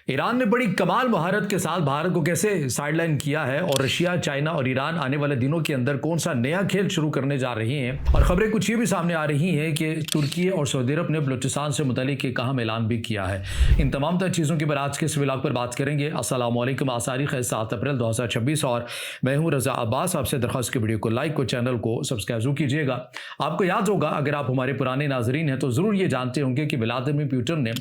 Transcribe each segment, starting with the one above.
Iran ने बड़ी कमाल महारत के साथ भारत को कैसे साइडलाइन किया है और रशिया, चाइना और ईरान आने वाले दिनों के अंदर कौन सा नया खेल शुरू करने जा रही हैं। और खबरें कुछ ये भी सामने आ रही हैं कि तुर्की और सऊदी अरब ने बलूचिस्तान से मुतालिक एक अहम ऐलान भी किया है। इन तमाम तर चीज़ों के बारे आज के इस व्लॉग पर बात करेंगे। अस्सलाम वालेकुम, आज तारीख है 7 अप्रैल 2026 और मैं हूँ रजा अब्बास। आपसे दरख्वास्त की वीडियो को लाइक को चैनल को सब्सक्राइब जरूर कीजिएगा। आपको याद होगा, अगर आप हमारे पुराने नाजरीन हैं तो ज़रूर ये जानते होंगे कि व्लादिमीर पुतिन ने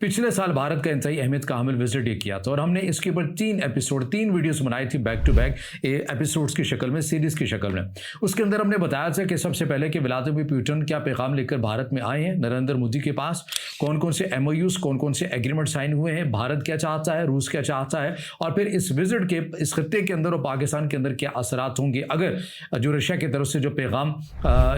पिछले साल भारत का इंतहाई अहमियत का हामिल विजिट किया था और हमने इसके ऊपर 3 वीडियोस बनाई थी बैक टू बैक एपिसोड्स की शक्ल में, सीरीज की शक्ल में। उसके अंदर हमने बताया था कि सबसे पहले कि व्लादिमीर पुतिन क्या पैगाम लेकर भारत में आए हैं नरेंद्र मोदी के पास, कौन कौन से एमओयूज, कौन कौन से एग्रीमेंट साइन हुए हैं, भारत क्या चाहता है, रूस क्या चाहता है, और फिर इस विजिट के इस खत्ते के अंदर और पाकिस्तान के अंदर क्या असरात होंगे अगर जो रशिया की तरफ से जो पैगाम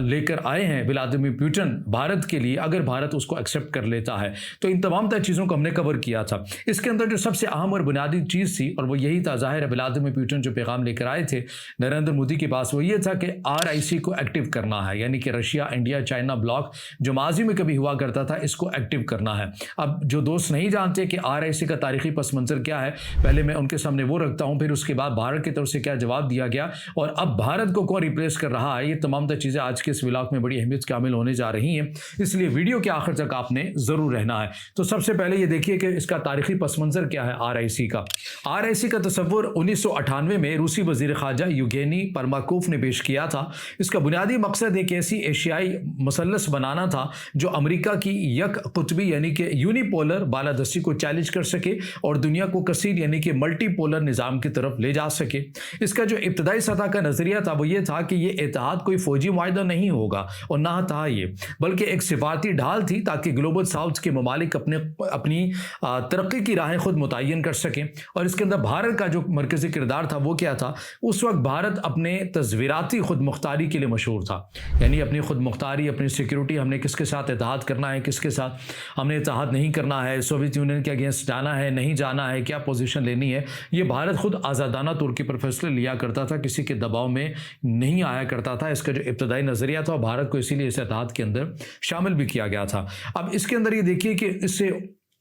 लेकर आए हैं व्लादिमीर पुतिन भारत के लिए, अगर भारत उसको एक्सेप्ट कर लेता है। तो इन तमाम तर चीज़ों को हमने कवर किया था। इसके अंदर जो सबसे अहम और बुनियादी चीज़ थी और वो यही था, ज़ाहिर है व्लादिमीर पुतिन जो पैगाम लेकर आए थे नरेंद्र मोदी के पास, वो ये था कि RIC को एक्टिव करना है, यानी कि रशिया, इंडिया, चाइना ब्लॉक जो माजी में कभी हुआ करता था, इसको एक्टिव करना है। अब जो दोस्त नहीं जानते कि RIC का तारीखी पस मंजर क्या है, पहले मैं उनके सामने वो रखता हूँ, फिर उसके बाद भारत की तरफ से क्या जवाब दिया गया और अब भारत को कौन रिप्लेस कर रहा है। ये तमाम तर चीज़ें आज के इस व्लॉग में बड़ी अहमियत शामिल होने जा रही हैं, इसलिए वीडियो के आखिर तक आपने ज़रूर रहना है। तो सबसे पहले ये देखिए कि इसका तारीखी पस मंजर क्या है RIC का। RIC का तस्वुर 1998 में रूसी वजीर खारजा यूगेनी परमाकोफ ने पेश किया था। इसका बुनियादी मकसद एक ऐसी एशियाई मसलस बनाना था जो अमेरिका की यक कुतबी यानी कि यूनिपोलर बालादस्ती को चैलेंज कर सके और दुनिया को कसीर यानी कि मल्टीपोलर निज़ाम की तरफ ले जा सके। इसका जो इब्तदाई सतह का नज़रिया था वो ये था कि ये इत्तेहाद कोई फौजी मुआहदा नहीं होगा और ना था ये, बल्कि एक सिफारती ढाल थी ताकि ग्लोबल साउथ के ममालिक अपनी तरक्की की राहें खुद मुतय्यन कर सकें। और इसके अंदर भारत का जो मरकज़ी किरदार था वो क्या था, उस वक्त भारत अपने तज़वीराती खुद मुख्तारी के लिए मशहूर था, यानी अपनी खुद मुख्तारी, अपनी सिक्योरिटी, हमने किसके साथ इत्तेहाद करना है, किसके साथ हमने इत्तेहाद नहीं करना है, सोवियत यूनियन के अगेंस्ट जाना है, नहीं जाना है, क्या पोजीशन लेनी है, ये भारत खुद आज़ादाना तौर के पर फैसले लिया करता था, किसी के दबाव में नहीं आया करता था। इसका जो इब्तदाई नज़रिया था भारत को इसीलिए इस इत्तेहाद के अंदर शामिल भी किया गया था। अब इसके अंदर ये देखिए कि इससे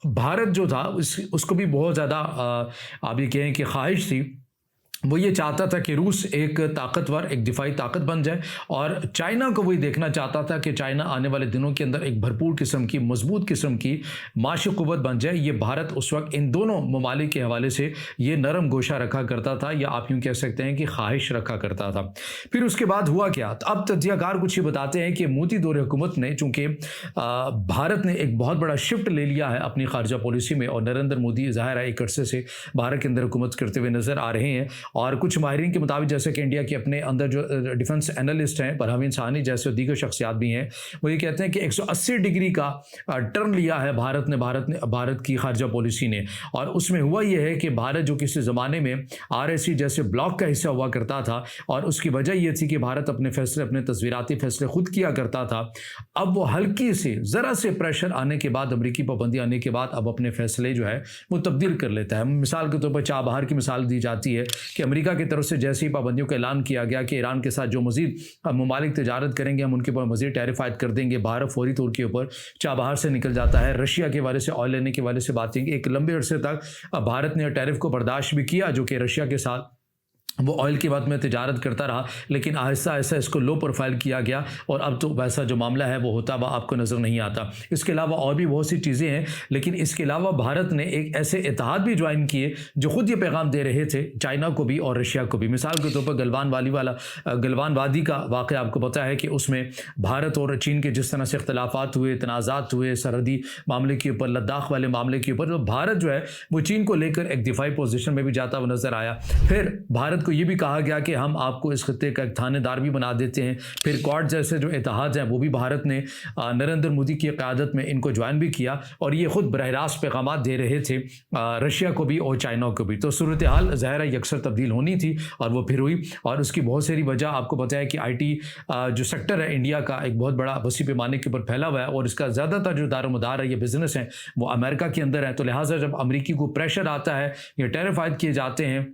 भारत जो था उसको भी बहुत ज़्यादा आप ये कहें कि ख्वाहिश थी, वो ये चाहता था कि रूस एक ताकतवर, एक दिफाई ताकत बन जाए और चाइना को वही देखना चाहता था कि चाइना आने वाले दिनों के अंदर एक भरपूर किस्म की, मजबूत किस्म की माशी क़ुव्वत बन जाए। ये भारत उस वक्त इन दोनों ममालिक के हवाले से ये नरम गोशा रखा करता था, या आप यूँ कह सकते हैं कि ख्वाहिश रखा करता था। फिर उसके बाद हुआ क्या, तो अब तज्ज़ियाकार कुछ ये बताते हैं कि मोदी दौर हुकूमत ने, चूँकि भारत ने एक बहुत बड़ा शिफ्ट ले लिया है अपनी खारजा पॉलिसी में और नरेंद्र मोदी ज़ाहिर है एक अरसे से भारत के अंदर हुकूमत करते हुए नज़र आ रहे हैं। और कुछ माहिरीन के मुताबिक जैसे कि इंडिया के अपने अंदर जो डिफेंस एनालिस्ट हैं, परवीन साहनी जैसे दीगर शख्सियात भी हैं, वो ये कहते हैं कि 180 डिग्री का टर्न लिया है भारत की खारजा पॉलिसी ने। और उसमें हुआ ये है कि भारत जो किसी ज़माने में RIC जैसे ब्लॉक का हिस्सा हुआ करता था और उसकी वजह ये थी कि भारत अपने फैसले, अपने तस्वीराती फैसले खुद किया करता था, अब वो हल्की से ज़रा से प्रेशर आने के बाद, अमरीकी पाबंदी आने के बाद अब अपने फैसले जो है वो तब्दील कर लेता है। मिसाल के तौर पर चाबहार की मिसाल दी जाती है कि अमेरिका की तरफ से जैसे ही पाबंदियों का ऐलान किया गया कि ईरान के साथ जो मजीद ममालिक तजारत करेंगे हम उनके ऊपर मजीद टैरिफ आयद कर देंगे, भारत फौरी तौर के ऊपर चाबहार से निकल जाता है। रशिया के वाले से ऑयल लेने के वाले से बातें, एक लंबे अरसे तक भारत ने टैरिफ को बर्दाश्त भी किया जो कि रशिया के साथ वो ऑयल की बात में तजारत करता रहा, लेकिन आहिस्ता आहिस्ता इसको लो प्रोफाइल किया गया और अब तो वैसा जो मामला है वो होता हुआ आपको नज़र नहीं आता। इसके अलावा और भी बहुत सी चीज़ें हैं, लेकिन इसके अलावा भारत ने एक ऐसे इत्तेहाद भी ज्वाइन किए जो खुद ये पैगाम दे रहे थे चाइना को भी और रशिया को भी। मिसाल के तौर पर गलवान वादी का वाक़या आपको पता है कि उसमें भारत और चीन के जिस तरह से इख्तलाफात हुए, तनाज़ात हुए सरहदी मामले के ऊपर, लद्दाख वाले मामले के ऊपर, तो भारत जो है वो चीन को लेकर एक दिफाई पोजीशन में भी जाता हुआ नज़र आया। फिर भारत ये भी कहा गया कि हम आपको इस खत्ते का एक थानेदार भी बना देते हैं। फिर क्वाड जैसे जो इत्तेहाद हैं वो भी भारत ने नरेंद्र मोदी की क़यादत में इनको ज्वाइन भी किया और ये खुद बरह रास्त पैगाम दे रहे थे रशिया को भी और चाइना को भी। तो सूरत हाल ज़ाहिर है यकसर तब्दील होनी थी और वो फिर हुई और उसकी बहुत सारी वजह आपको पता है कि IT जो सेक्टर है इंडिया का एक बहुत बड़ा वसी पैमाने के ऊपर फैला हुआ है और इसका ज़्यादातर जो दारोमदार है, ये बिज़नेस है, वो अमेरिका के अंदर है। तो लिहाजा जब अमरीकी को प्रेशर आता है या टैरिफ आयद किए जाते हैं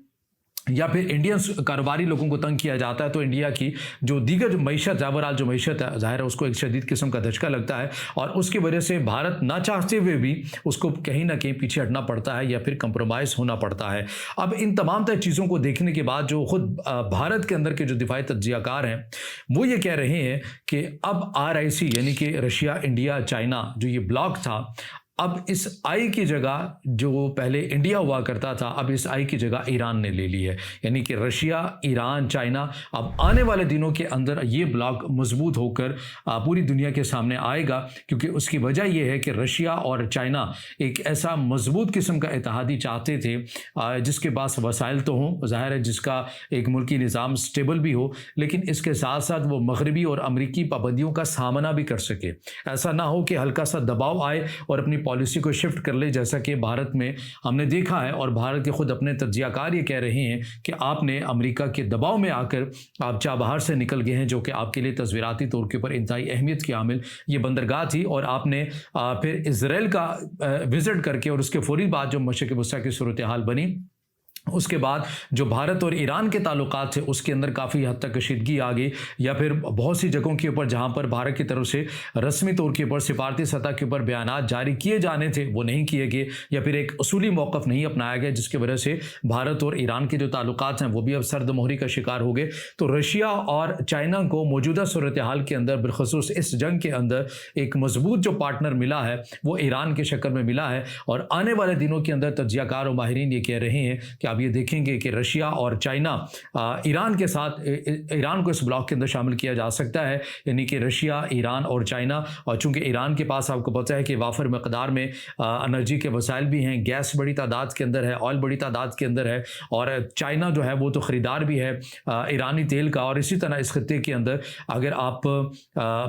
या फिर इंडियन कारोबारी लोगों को तंग किया जाता है, तो इंडिया की जो दीगर जो मीशत है, ओवरऑल जो मीशत है, ज़ाहिर है उसको एक शदीद किस्म का धचका लगता है और उसकी वजह से भारत ना चाहते हुए भी उसको कहीं ना कहीं पीछे हटना पड़ता है या फिर कंप्रोमाइज़ होना पड़ता है। अब इन तमाम तरह चीज़ों को देखने के बाद जो खुद भारत के अंदर के जो दिफाई तज्जियाकार हैं वो ये कह रहे हैं कि अब RIC यानी कि रशिया, इंडिया, चाइना जो ये ब्लॉक था, अब इस आई की जगह जो पहले इंडिया हुआ करता था, अब इस आई की जगह ईरान ने ले ली है। यानी कि रशिया, ईरान, चाइना अब आने वाले दिनों के अंदर ये ब्लॉक मजबूत होकर पूरी दुनिया के सामने आएगा, क्योंकि उसकी वजह यह है कि रशिया और चाइना एक ऐसा मजबूत किस्म का इत्तेहादी चाहते थे जिसके पास वसाइल तो हों, ज़ाहिर है जिसका एक मुल्की निज़ाम स्टेबल भी हो, लेकिन इसके साथ साथ वो मगरबी और अमरीकी पाबंदियों का सामना भी कर सके। ऐसा ना हो कि हल्का सा दबाव आए और अपनी पॉलिसी को शिफ्ट कर ले, जैसा कि भारत में हमने देखा है। और भारत के खुद अपने तज्जियाकार ये कह रहे हैं कि आपने अमेरिका के दबाव में आकर आप चाबहार से निकल गए हैं, जो कि आपके लिए तस्वीराती तौर के ऊपर इंतहाई अहमियत की हामिल ये बंदरगाह थी, और आपने फिर इसराइल का विज़िट करके और उसके फौरी बाद जो मशरिक़ वस्ता की सूरत हाल बनी, उसके बाद जो भारत और ईरान के ताल्लुकात थे उसके अंदर काफ़ी हद तक कशीदगी आ गई, या फिर बहुत सी जगहों के ऊपर जहां पर भारत की तरफ से रस्मी तौर के ऊपर सिफारती सतह के ऊपर बयानात जारी किए जाने थे वो नहीं किए गए, या फिर एक उसूली मौक़िफ़ नहीं अपनाया गया, जिसकी वजह से भारत और ईरान के जो ताल्लुकात हैं वो भी अब सर्द मोहरी का शिकार हो गए। तो रशिया और चाइना को मौजूदा सूरत हाल के अंदर बिलखसूस इस जंग के अंदर एक मजबूत जो पार्टनर मिला है वो ईरान के शक्ल में मिला है। और आने वाले दिनों के अंदर तज्जियाकार और माहिरीन ये कह रहे हैं कि आप ये देखेंगे कि रशिया और चाइना ईरान के साथ ईरान को इस ब्लॉक के अंदर शामिल किया जा सकता है, यानी कि रशिया, ईरान और चाइना। और चूंकि ईरान के पास आपको पता है कि वाफर मकदार में एनर्जी के वसाइल भी हैं, गैस बड़ी तादाद के अंदर है, ऑयल बड़ी तादाद के अंदर है, और चाइना जो है वो तो ख़रीदार भी है ईरानी तेल का। और इसी तरह इस खत्ते के अंदर अगर आप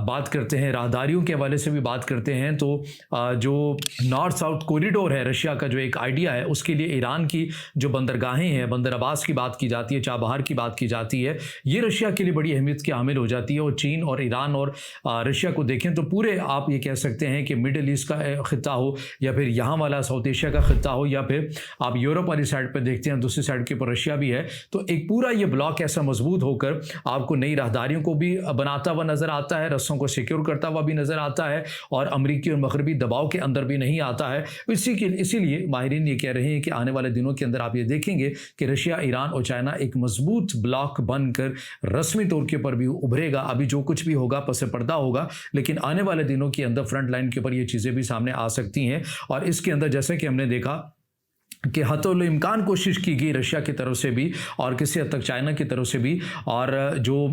बात करते हैं राहदारियों के हवाले से भी बात करते हैं, तो जो नॉर्थ साउथ कॉरिडोर है रशिया का जो एक आइडिया है, उसके लिए ईरान की जो बंदरगाहें हैं, बंदर अब्बास की बात की जाती है, चाबहार की बात की जाती है, ये रशिया के लिए बड़ी अहमियत की हामिल हो जाती है। और चीन और ईरान और रशिया को देखें तो पूरे आप ये कह सकते हैं कि मिडल ईस्ट का खिता हो, या फिर यहाँ वाला साउथ एशिया का खिता हो, या फिर आप यूरोप वाली साइड पर देखते हैं दूसरी साइड के ऊपर रशिया भी है। तो एक पूरा ये ब्लॉक ऐसा मजबूत होकर आपको नई राहदारियों को भी बनाता हुआ नजर आता है, रस्सों को सिक्योर करता हुआ भी नजर आता है, और अमरीकी और मगरबी दबाव के अंदर भी नहीं आता है। इसीलिए माहिरीन ये कह रहे हैं कि आने वाले दिनों के अंदर आप ये देखेंगे कि रशिया, ईरान और चाइना एक मजबूत ब्लॉक बनकर रस्मी तौर के ऊपर भी उभरेगा। अभी जो कुछ भी होगा पसे पर्दा होगा, लेकिन आने वाले दिनों के अंदर फ्रंट लाइन के ऊपर ये चीज़ें भी सामने आ सकती हैं। और इसके अंदर जैसे कि हमने देखा कि हतुल इम्कान कोशिश की गई रशिया की तरफ से भी और किसी हद तक चाइना की तरफ से भी, और जो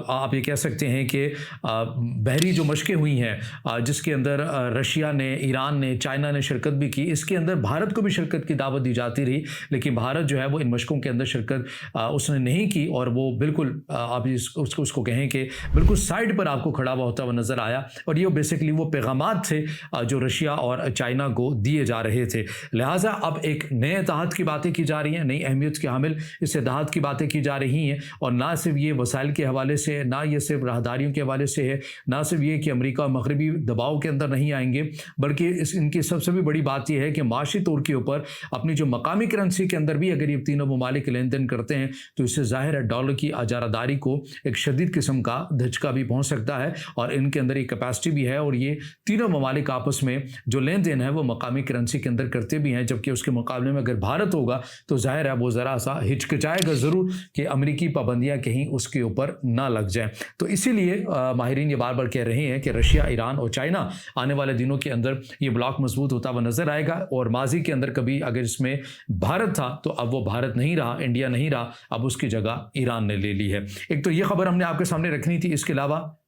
आप ये कह सकते हैं कि बहरी जो मशक़ें हुई हैं जिसके अंदर रशिया ने, ईरान ने, चाइना ने शिरकत भी की, इसके अंदर भारत को भी शिरकत की दावत दी जाती रही, लेकिन भारत जो है वो इन मशक़ों के अंदर शिरकत उसने नहीं की, और वो बिल्कुल आप उसको कहें कि बिल्कुल साइड पर आपको खड़ा हुआ होता हुआ नज़र आया। और ये बेसिकली वो पैगामात थे जो रशिया और चाइना को दिए जा रहे थे। लिहाजा अब एक नए इत्तेहाद की बातें की जा रही हैं, नई अहमियत के हामिल इस इत्तेहाद की बातें की जा रही हैं। और ना सिर्फ ये वसाइल के हवाले से, ना ये सिर्फ राहदारियों के हवाले से है, ना सिर्फ ये कि अमेरिका और मगरबी दबाव के अंदर नहीं आएंगे, बल्कि इनकी सबसे भी बड़ी बात यह है कि माशी तौर के ऊपर अपनी जो मकामी करेंसी के अंदर भी अगर ये तीनों ममालिक लेन देन करते हैं तो इससे ज़ाहिर है डॉलर की अजारादारी को एक शदीद किस्म का धचका भी पहुँच सकता है, और इनके अंदर एक कैपेसिटी भी है। और ये तीनों ममालिक आपस में जो लेन देन है वो मकामी करेंसी के अंदर करते भी हैं, जबकि उसके मुकाबले में अगर भारत होगा तो जाहिर है वो ज़रा सा हिचकिचाएगा ज़रूर कि अमेरिकी पाबंदियां कहीं उसके ऊपर ना लग जाएं। तो इसीलिए माहिरीन ये बार बार कह रहे हैं कि रशिया, ईरान और चाइना आने वाले दिनों के अंदर ये ब्लॉक मजबूत होता हुआ नजर आएगा। और माजी के अंदर कभी अगर इसमें भारत था तो अब वो भारत नहीं रहा, इंडिया नहीं रहा, अब उसकी जगह ईरान ने ले ली है। एक तो ये खबर हमने आपके सामने रखनी थी। इसके अलावा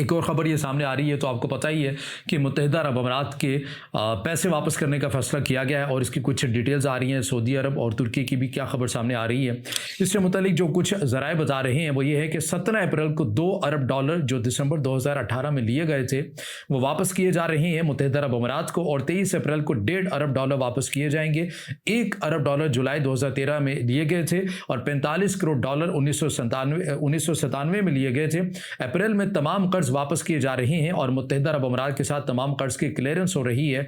एक और ख़बर ये सामने आ रही है, तो आपको पता ही है कि मुत्तहिदा अरब अमारात के पैसे वापस करने का फ़ैसला किया गया है, और इसकी कुछ डिटेल्स आ रही हैं। सऊदी अरब और तुर्की की भी क्या खबर सामने आ रही है, इससे मुतालिक जो कुछ ज़राए बता रहे हैं वो ये है कि 17 अप्रैल को $2 अरब जो दिसंबर 2018 में लिए गए थे वो वापस किए जा रहे हैं मुत्तहिदा अरब अमारात को, और 23 अप्रैल को $1.5 अरब वापस किए जाएंगे। $1 अरब जुलाई 2013 में लिए गए थे, और $45 करोड़ 1997 में लिए गए थे। अप्रैल में तमाम कर्ज वापस किए जा रहे हैं और मुत्तहिदा अरब अमीरात के साथ तमाम कर्ज की क्लियरेंस हो रही है।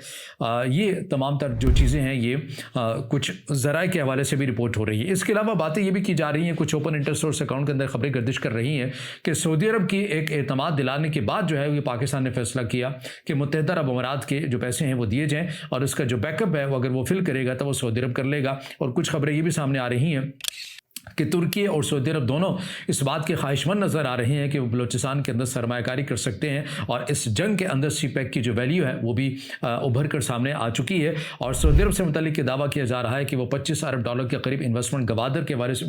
ये तमाम तर जो चीज़ें हैं ये कुछ ज़राए के हवाले से भी रिपोर्ट हो रही है। इसके अलावा बातें ये भी की जा रही हैं, कुछ ओपन इंटरसोर्स अकाउंट के अंदर खबरें गर्दिश कर रही हैं कि सऊदी अरब की एक एतमाद दिलाने के बाद जो है ये पाकिस्तान ने फैसला किया कि मुत्तहिदा अरब अमीरात के जो पैसे हैं वो दिए जाएँ और उसका जो बैकअप है वो अगर वो फिल करेगा तो वो सऊदी अरब कर लेगा। और कुछ खबरें ये भी सामने आ रही हैं कि तुर्की और सऊदी अरब दोनों इस बात के ख्वाहिशमंद नज़र आ रहे हैं कि वो बलूचिस्तान के अंदर सरमायाकारी कर सकते हैं और इस जंग के अंदर सीपैक की जो वैल्यू है वो भी उभर कर सामने आ चुकी है। और सऊदी अरब से मुतालिक ये दावा किया जा रहा है कि वो 25 अरब डॉलर के करीब इन्वेस्टमेंट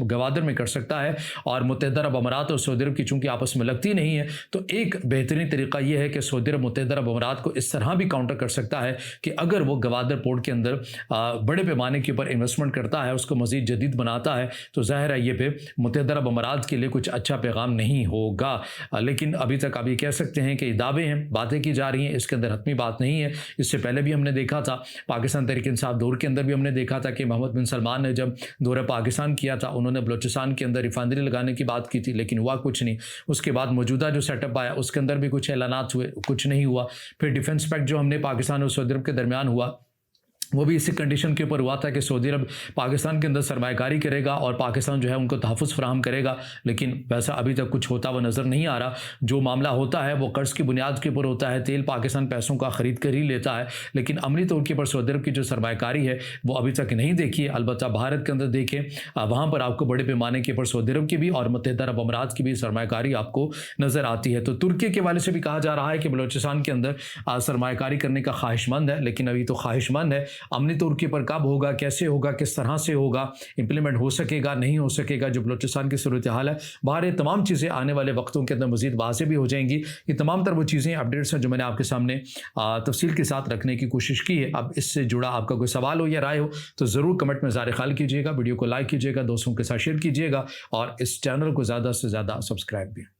गवादर में कर सकता है। और मुत्तहिदा अरब अमीरात और सऊदी अरब की चूँकि आपस में लगती नहीं है तो एक बेहतरीन तरीका ये है कि सऊदी अरब मुत्तहिदा अरब अमीरात को इस तरह भी काउंटर कर सकता है कि अगर वो गवादर पोर्ट के अंदर बड़े पैमाने के ऊपर इन्वेस्टमेंट करता है, उसको मज़ीद जदीद बनाता है, तो ज़ाहिर है ये पे मुत्तहिदा अरब अमीरात के लिए कुछ अच्छा पैगाम नहीं होगा। लेकिन अभी तक आप ये कह सकते हैं कि दावे हैं, बातें की जा रही हैं, इसके अंदर हतमी बात नहीं है। इससे पहले भी हमने देखा था, पाकिस्तान तहरीक इंसाफ दौर के अंदर भी हमने देखा था कि मोहम्मद बिन सलमान ने जब दौरा पाकिस्तान किया था उन्होंने बलूचिस्तान के अंदर रिफाइनरी लगाने की बात की थी, लेकिन हुआ कुछ नहीं। उसके बाद मौजूदा जो सेटअप आया उसके अंदर भी कुछ ऐलानात हुए, कुछ नहीं हुआ। फिर डिफेंस पैक्ट जो हमने पाकिस्तान और सऊदी अरब के दरमियान हुआ वो भी इसी कंडीशन के ऊपर हुआ था कि सऊदी अरब पाकिस्तान के अंदर सरमायाकारी करेगा और पाकिस्तान जो है उनको तहफ़्फ़ुज़ फराहम करेगा, लेकिन वैसा अभी तक कुछ होता हुआ नज़र नहीं आ रहा। जो मामला होता है वो कर्ज़ की बुनियाद के ऊपर होता है, तेल पाकिस्तान पैसों का ख़रीद कर ही लेता है, लेकिन अमली तौर के ऊपर सऊदी अरब की जो सरमायाकारी है वो अभी तक नहीं देखी है। अलबत्ता भारत के अंदर देखें, वहाँ पर आपको बड़े पैमाने के ऊपर सऊदी अरब की भी और मुत्तहिदा अरब अमीरात की भी सरमायाकारी आपको नज़र आती है। तो तुर्की के वाले से भी कहा जा रहा है कि बलूचिस्तान के अंदर सरमायाकारी करने का ख्वाहिशमंद है, लेकिन अभी तो ख्वाहिशमंद है। अमली तौर के पर कब होगा, कैसे होगा, किस तरह से होगा, इंप्लीमेंट हो सकेगा, नहीं हो सकेगा, जो बलूचिस्तान की सूरत हाल है बाहर, ये तमाम चीज़ें आने वाले वक्तों के अंदर मज़ीद वाज़ेह भी हो जाएंगी। ये तमाम तर वो चीज़ें अपडेट्स हैं जो मैंने आपके सामने तफसील के साथ रखने की कोशिश की है। अब इससे जुड़ा आपका कोई सवाल हो या राय हो तो ज़रूर कमेंट में ज़ाहिर ख्याल कीजिएगा, वीडियो को लाइक कीजिएगा, दोस्तों के साथ शेयर कीजिएगा और इस चैनल को ज़्यादा से ज़्यादा सब्सक्राइब भी।